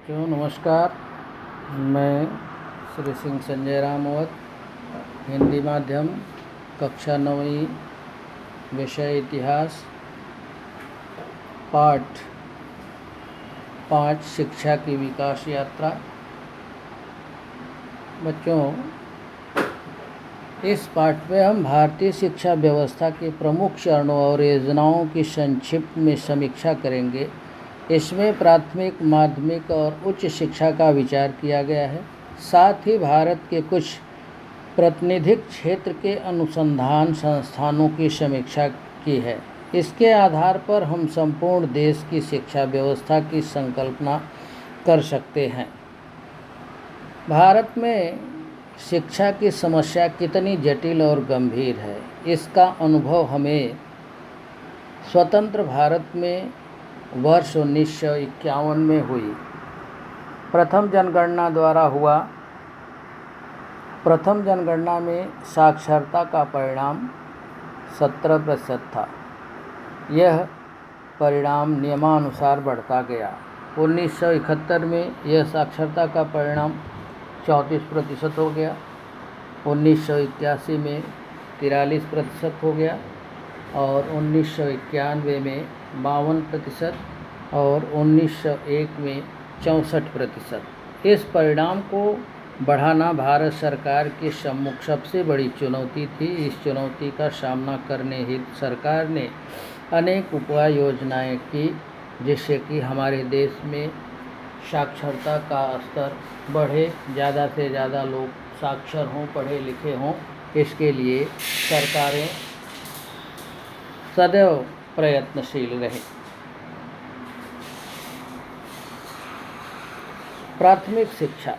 बच्चों नमस्कार। मैं श्री सिंह संजय रामवत, हिंदी माध्यम, कक्षा 9वीं, विषय इतिहास, पाठ 5 शिक्षा की विकास यात्रा। बच्चों, इस पाठ में हम भारतीय शिक्षा व्यवस्था के प्रमुख चरणों और योजनाओं की संक्षिप्त में समीक्षा करेंगे। इसमें प्राथमिक, माध्यमिक और उच्च शिक्षा का विचार किया गया है। साथ ही भारत के कुछ प्रतिनिधिक क्षेत्र के अनुसंधान संस्थानों की समीक्षा की है। इसके आधार पर हम संपूर्ण देश की शिक्षा व्यवस्था की संकल्पना कर सकते हैं। भारत में शिक्षा की समस्या कितनी जटिल और गंभीर है, इसका अनुभव हमें स्वतंत्र भारत में वर्ष 1951 में हुई प्रथम जनगणना द्वारा हुआ। प्रथम जनगणना में साक्षरता का परिणाम 17% था। यह परिणाम नियमानुसार बढ़ता गया। 1971 में यह साक्षरता का परिणाम 34% हो गया। 1981 में 43% हो गया और 1991 में 52% और 1901 में 64%। इस परिणाम को बढ़ाना भारत सरकार के सम्मुख सबसे बड़ी चुनौती थी। इस चुनौती का सामना करने हेतु सरकार ने अनेक उपाय योजनाएं की, जिससे कि हमारे देश में साक्षरता का स्तर बढ़े, ज़्यादा से ज़्यादा लोग साक्षर हों, पढ़े लिखे हों। इसके लिए सरकारें सदैव प्रयत्नशील रहे। प्राथमिक शिक्षा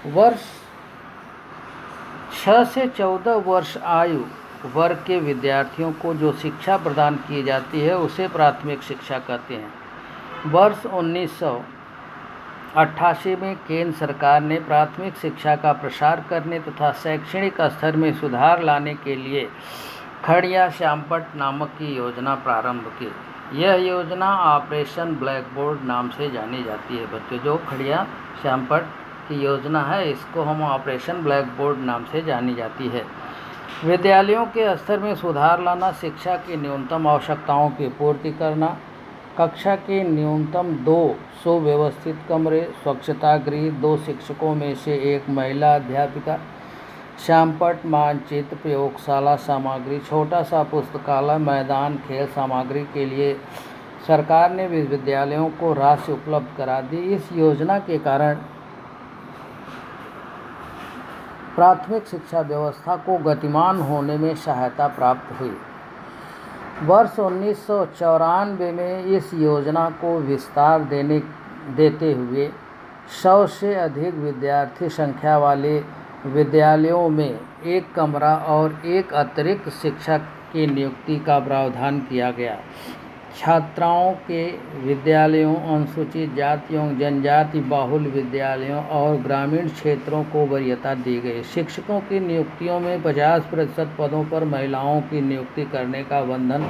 वर्ष 6 से 14 वर्ष आयु वर्ग के विद्यार्थियों को जो शिक्षा प्रदान की जाती है उसे प्राथमिक शिक्षा कहते हैं। वर्ष 1988 में केंद्र सरकार ने प्राथमिक शिक्षा का प्रसार करने तथा शैक्षणिक स्तर में सुधार लाने के लिए खड़िया श्यामपट्ट नामक की योजना प्रारंभ की। यह योजना ऑपरेशन ब्लैक बोर्ड नाम से जानी जाती है। बच्चों, जो खड़िया श्यामपट्ट की योजना है, इसको हम ऑपरेशन ब्लैक बोर्ड नाम से जानी जाती है। विद्यालयों के स्तर में सुधार लाना, शिक्षा की न्यूनतम आवश्यकताओं की पूर्ति करना, कक्षा के न्यूनतम 2 सुव्यवस्थित कमरे, स्वच्छता गृह, 2 शिक्षकों में से 1 महिला अध्यापिका, श्यामपट्ट मानचित्र, प्रयोगशाला सामग्री, छोटा सा पुस्तकालय, मैदान, खेल सामग्री के लिए सरकार ने विश्वविद्यालयों को राशि उपलब्ध करा दी। इस योजना के कारण प्राथमिक शिक्षा व्यवस्था को गतिमान होने में सहायता प्राप्त हुई। वर्ष 1994 में इस योजना को विस्तार देते हुए 100 से अधिक विद्यार्थी संख्या वाले विद्यालयों में 1 कमरा और 1 अतिरिक्त शिक्षक की नियुक्ति का प्रावधान किया गया। छात्राओं के विद्यालयों, अनुसूचित जातियों, जनजाति बाहुल विद्यालयों और ग्रामीण क्षेत्रों को वरीयता दी गई। शिक्षकों की नियुक्तियों में 50% पदों पर महिलाओं की नियुक्ति करने का बंधन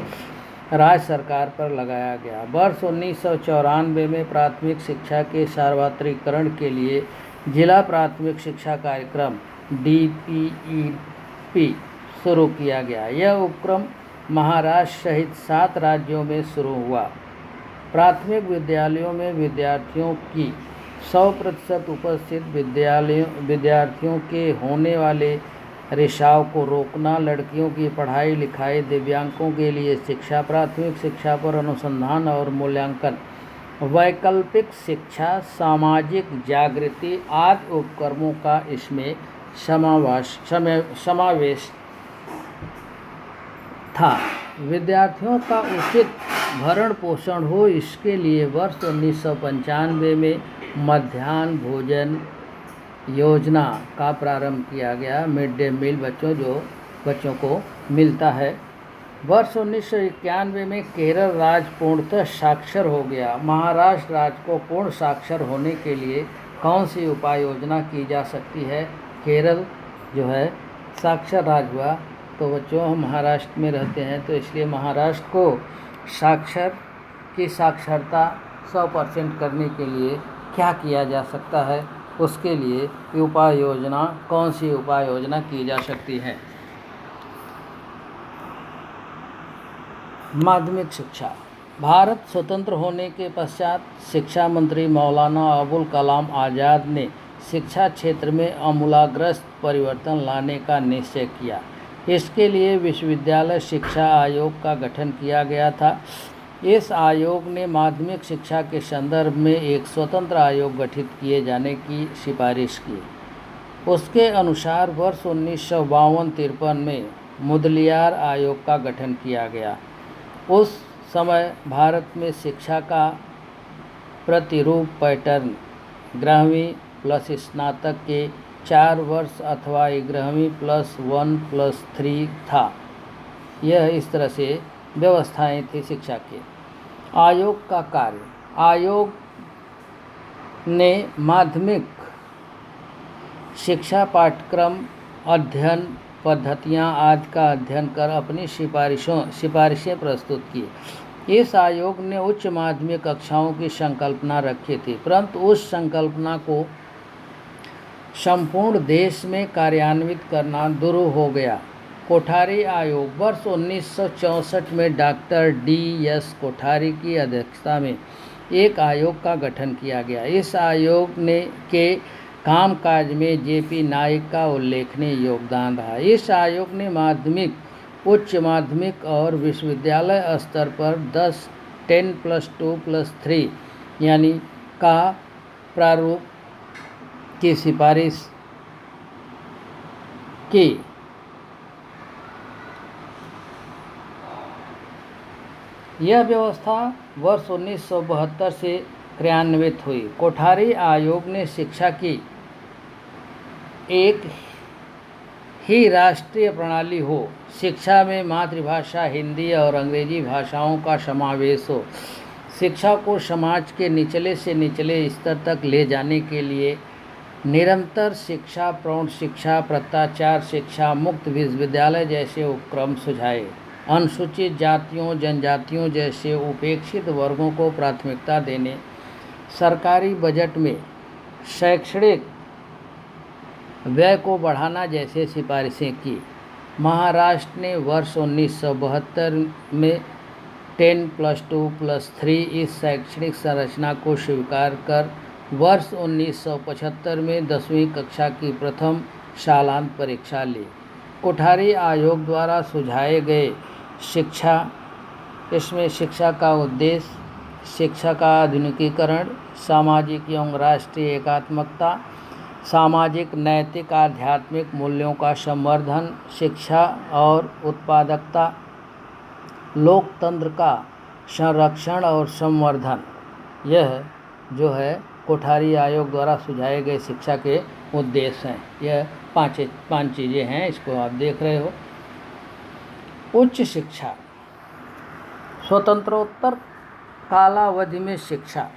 राज्य सरकार पर लगाया गया। वर्ष 1994 में प्राथमिक शिक्षा के सार्वत्रिकरण के लिए जिला प्राथमिक शिक्षा कार्यक्रम DPEP शुरू किया गया। यह उपक्रम महाराष्ट्र सहित 7 राज्यों में शुरू हुआ। प्राथमिक विद्यालयों में विद्यार्थियों की 100% उपस्थित विद्यार्थियों के होने वाले रिसाव को रोकना, लड़कियों की पढ़ाई लिखाई, दिव्यांगों के लिए शिक्षा, प्राथमिक शिक्षा पर अनुसंधान और मूल्यांकन, वैकल्पिक शिक्षा, सामाजिक जागृति आदि उपक्रमों का इसमें समावेश था। विद्यार्थियों का उचित भरण पोषण हो, इसके लिए वर्ष 1995 में मध्याह्न भोजन योजना का प्रारंभ किया गया। मिड डे मील जो बच्चों को मिलता है। वर्ष 1991 में केरल राज्य पूर्णतः साक्षर हो गया। महाराष्ट्र राज्य को पूर्ण साक्षर होने के लिए कौन सी उपाय योजना की जा सकती है? केरल जो है साक्षर राज्य हुआ। तो बच्चों, हम महाराष्ट्र में रहते हैं, तो इसलिए महाराष्ट्र को साक्षरता 100% करने के लिए क्या किया जा सकता है, उसके लिए उपाय योजना, कौन सी उपाय योजना की जा सकती है। माध्यमिक शिक्षा। भारत स्वतंत्र होने के पश्चात शिक्षा मंत्री मौलाना अबुल कलाम आज़ाद ने शिक्षा क्षेत्र में आमूलाग्र परिवर्तन लाने का निश्चय किया। इसके लिए विश्वविद्यालय शिक्षा आयोग का गठन किया गया था। इस आयोग ने माध्यमिक शिक्षा के संदर्भ में एक स्वतंत्र आयोग गठित किए जाने की सिफारिश की। उसके अनुसार वर्ष 1952-53 में मुदलियार आयोग का गठन किया गया। उस समय भारत में शिक्षा का प्रतिरूप पैटर्न 11वीं प्लस स्नातक के 4 वर्ष अथवा 11वीं +1+3 था। यह इस तरह से व्यवस्थाएं थी शिक्षा के। आयोग का कार्य। आयोग ने माध्यमिक शिक्षा पाठ्यक्रम, अध्ययन पद्धतियाँ आदि का अध्ययन कर अपनी सिफारिशें प्रस्तुत की। इस आयोग ने उच्च माध्यमिक कक्षाओं की संकल्पना रखी थी, परंतु उस संकल्पना को संपूर्ण देश में कार्यान्वित करना दुरूह हो गया। कोठारी आयोग। वर्ष 1964 में डॉक्टर D.S. कोठारी की अध्यक्षता में एक आयोग का गठन किया गया। इस आयोग के कामकाज में J.P. नाइक का उल्लेखनीय योगदान रहा। इस आयोग ने माध्यमिक, उच्च माध्यमिक और विश्वविद्यालय स्तर पर 10+2+3 यानी का प्रारूप की सिफारिश की। यह व्यवस्था वर्ष 1972 से क्रियान्वित हुई। कोठारी आयोग ने शिक्षा की एक ही राष्ट्रीय प्रणाली हो, शिक्षा में मातृभाषा हिंदी और अंग्रेजी भाषाओं का समावेश हो, शिक्षा को समाज के निचले से निचले स्तर तक ले जाने के लिए निरंतर शिक्षा, प्रौढ़ शिक्षा, पत्राचार शिक्षा, मुक्त विश्वविद्यालय जैसे उपक्रम सुझाए। अनुसूचित जातियों, जनजातियों जैसे उपेक्षित वर्गों को प्राथमिकता देने, सरकारी बजट में शैक्षणिक व्यय को बढ़ाना जैसे सिफारिशें की। महाराष्ट्र ने वर्ष 1972 में 10+2+3 इस शैक्षणिक संरचना को स्वीकार कर वर्ष 1975 में 10वीं कक्षा की प्रथम सालांत परीक्षा ली। कोठारी आयोग द्वारा सुझाए गए इसमें शिक्षा का उद्देश्य, शिक्षा का आधुनिकीकरण, सामाजिक एवं राष्ट्रीय एकात्मकता, सामाजिक, नैतिक, आध्यात्मिक मूल्यों का संवर्धन, शिक्षा और उत्पादकता, लोकतंत्र का संरक्षण और संवर्धन। यह जो है कोठारी आयोग द्वारा सुझाए गए शिक्षा के उद्देश्य हैं। यह पांच चीज़ें हैं, इसको आप देख रहे हो। उच्च शिक्षा। स्वतंत्रोत्तर कालावधि में शिक्षा।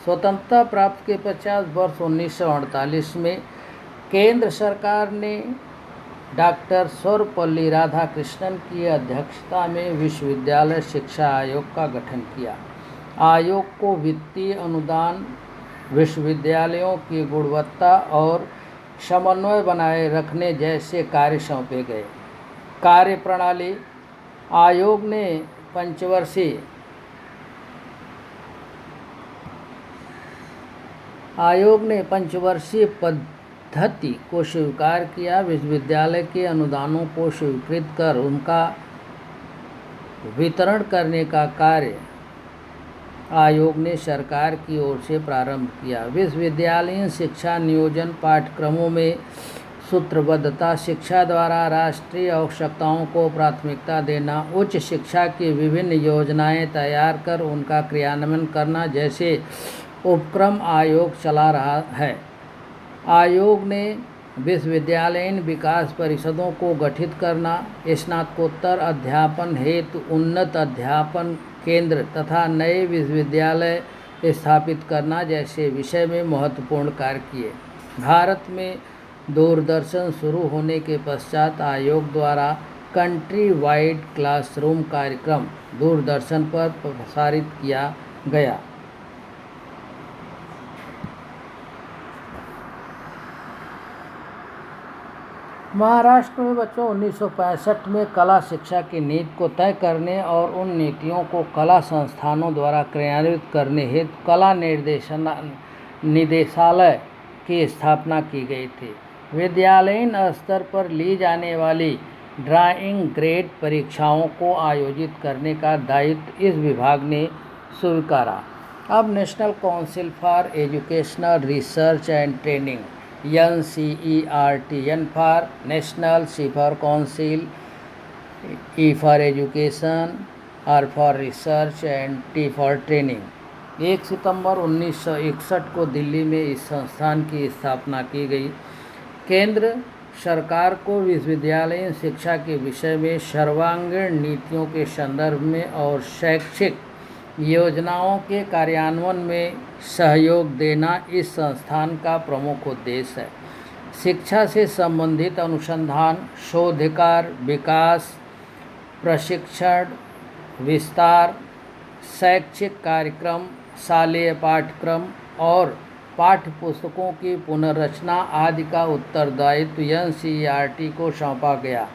स्वतंत्रता प्राप्त के पश्चात वर्ष 1948 में केंद्र सरकार ने डॉक्टर सर्वपल्ली राधाकृष्णन की अध्यक्षता में विश्वविद्यालय शिक्षा आयोग का गठन किया। आयोग को वित्तीय अनुदान, विश्वविद्यालयों की गुणवत्ता और समन्वय बनाए रखने जैसे कार्य सौंपे गए। कार्यप्रणाली। आयोग ने पंचवर्षीय पद्धति को स्वीकार किया। विश्वविद्यालय के अनुदानों को स्वीकृत कर उनका वितरण करने का कार्य आयोग ने सरकार की ओर से प्रारंभ किया। विश्वविद्यालयीन शिक्षा नियोजन, पाठ्यक्रमों में सूत्रबद्धता, शिक्षा द्वारा राष्ट्रीय आवश्यकताओं को प्राथमिकता देना, उच्च शिक्षा की विभिन्न योजनाएं तैयार कर उनका क्रियान्वयन करना जैसे उपक्रम आयोग चला रहा है। आयोग ने विश्वविद्यालयीन विकास परिषदों को गठित करना, स्नातकोत्तर अध्यापन हेतु उन्नत अध्यापन केंद्र तथा नए विश्वविद्यालय स्थापित करना जैसे विषय में महत्वपूर्ण कार्य किए। भारत में दूरदर्शन शुरू होने के पश्चात आयोग द्वारा कंट्री वाइड क्लासरूम कार्यक्रम दूरदर्शन पर प्रसारित किया गया। महाराष्ट्र में बच्चों 1965 में कला शिक्षा की नीति को तय करने और उन नीतियों को कला संस्थानों द्वारा क्रियान्वित करने हेतु कला निदेशालय की स्थापना की गई थी। विद्यालयीन स्तर पर ली जाने वाली ड्राइंग ग्रेड परीक्षाओं को आयोजित करने का दायित्व इस विभाग ने स्वीकारा। अब national council for educational research and training NCERT, N for national, C for council, E for education, R for research and T for training 1 सितंबर 1961 को दिल्ली में इस संस्थान की स्थापना की गई। केंद्र सरकार को विश्वविद्यालयीन शिक्षा के विषय में सर्वांगीण नीतियों के संदर्भ में और शैक्षिक योजनाओं के कार्यान्वयन में सहयोग देना इस संस्थान का प्रमुख उद्देश्य है। शिक्षा से संबंधित अनुसंधान, शोधकार, विकास, प्रशिक्षण, विस्तार, शैक्षिक कार्यक्रम, शालेय पाठ्यक्रम और पाठ्यपुस्तकों की पुनर्रचना आदि का उत्तरदायित्व NCERT को सौंपा गया।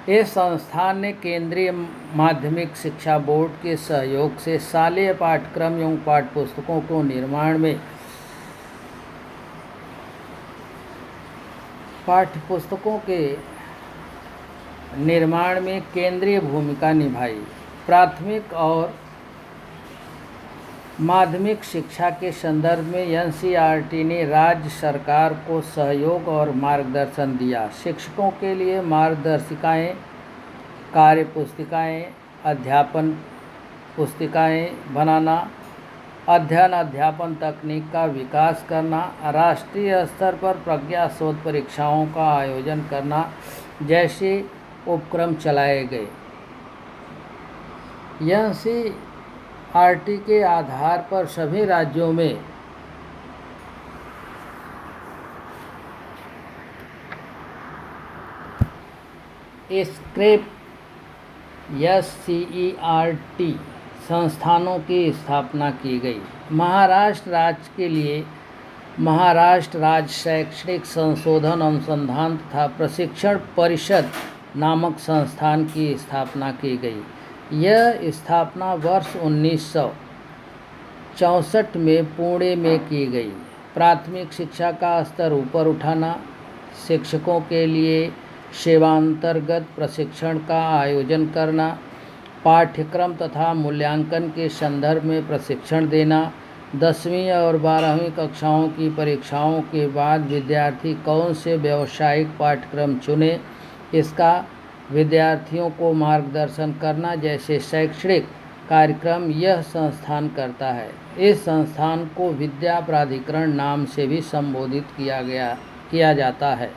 इस संस्थान ने केंद्रीय माध्यमिक शिक्षा बोर्ड के सहयोग से शालेय पाठ्यक्रम एवं पाठ्यपुस्तकों को निर्माण में केंद्रीय भूमिका निभाई। प्राथमिक और माध्यमिक शिक्षा के संदर्भ में NCERT ने राज्य सरकार को सहयोग और मार्गदर्शन दिया। शिक्षकों के लिए मार्गदर्शिकाएँ, कार्यपुस्तिकाएँ, अध्यापन पुस्तिकाएँ बनाना, अध्ययन अध्यापन तकनीक का विकास करना, राष्ट्रीय स्तर पर प्रज्ञा शोध परीक्षाओं का आयोजन करना जैसे उपक्रम चलाए गए। NCERT के आधार पर सभी राज्यों में स्क्रेप SCERT संस्थानों की स्थापना की गई। महाराष्ट्र राज्य के लिए महाराष्ट्र राज्य शैक्षणिक संशोधन अनुसंधान तथा प्रशिक्षण परिषद नामक संस्थान की स्थापना की गई। यह स्थापना वर्ष 1964 में पुणे में की गई। प्राथमिक शिक्षा का स्तर ऊपर उठाना, शिक्षकों के लिए सेवांतर्गत प्रशिक्षण का आयोजन करना, पाठ्यक्रम तथा मूल्यांकन के संदर्भ में प्रशिक्षण देना, 10वीं और 12वीं कक्षाओं की परीक्षाओं के बाद विद्यार्थी कौन से व्यावसायिक पाठ्यक्रम चुने, इसका विद्यार्थियों को मार्गदर्शन करना जैसे शैक्षणिक कार्यक्रम यह संस्थान करता है। इस संस्थान को विद्या प्राधिकरण नाम से भी संबोधित किया जाता है।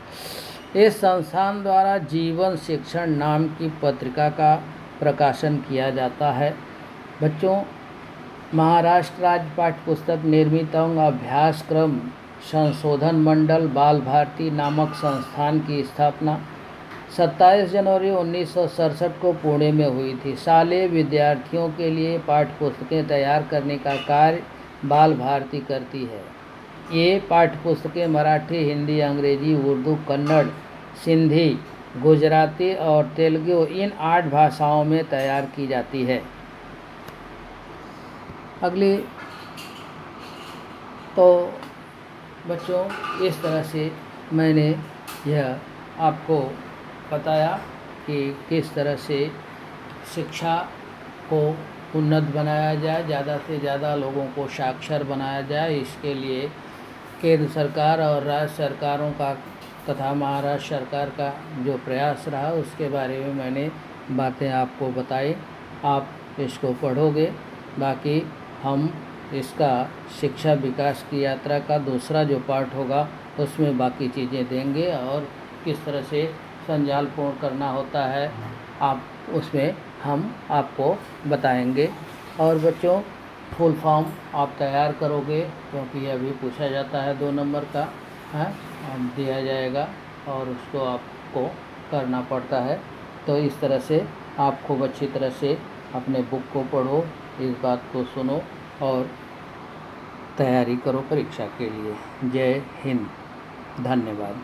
इस संस्थान द्वारा जीवन शिक्षण नाम की पत्रिका का प्रकाशन किया जाता है। बच्चों, महाराष्ट्र राज्य पाठ्यपुस्तक निर्मित एवं अभ्यासक्रम संशोधन मंडल बाल भारती नामक संस्थान की स्थापना 27 जनवरी 1967 को पुणे में हुई थी। शालेय विद्यार्थियों के लिए पाठ्यपुस्तकें तैयार करने का कार्य बाल भारती करती है। ये पाठ्यपुस्तकें मराठी, हिंदी, अंग्रेजी, उर्दू, कन्नड़, सिंधी, गुजराती और तेलुगु इन 8 भाषाओं में तैयार की जाती है। अगली तो बच्चों, इस तरह से मैंने यह आपको बताया कि किस तरह से शिक्षा को उन्नत बनाया जाए, ज़्यादा से ज़्यादा लोगों को साक्षर बनाया जाए। इसके लिए केंद्र सरकार और राज्य सरकारों का तथा महाराष्ट्र सरकार का जो प्रयास रहा उसके बारे में मैंने बातें आपको बताई। आप इसको पढ़ोगे। बाकी हम इसका शिक्षा विकास की यात्रा का दूसरा जो पार्ट होगा उसमें बाकी चीज़ें देंगे और किस तरह से संजाल पूर्ण करना होता है आप उसमें हम आपको बताएंगे। और बच्चों, फुल फॉर्म आप तैयार करोगे क्योंकि अभी पूछा जाता है 2 नंबर का है, दिया जाएगा और उसको आपको करना पड़ता है। तो इस तरह से आप खूब अच्छी तरह से अपने बुक को पढ़ो, इस बात को सुनो और तैयारी करो परीक्षा के लिए। जय हिंद, धन्यवाद।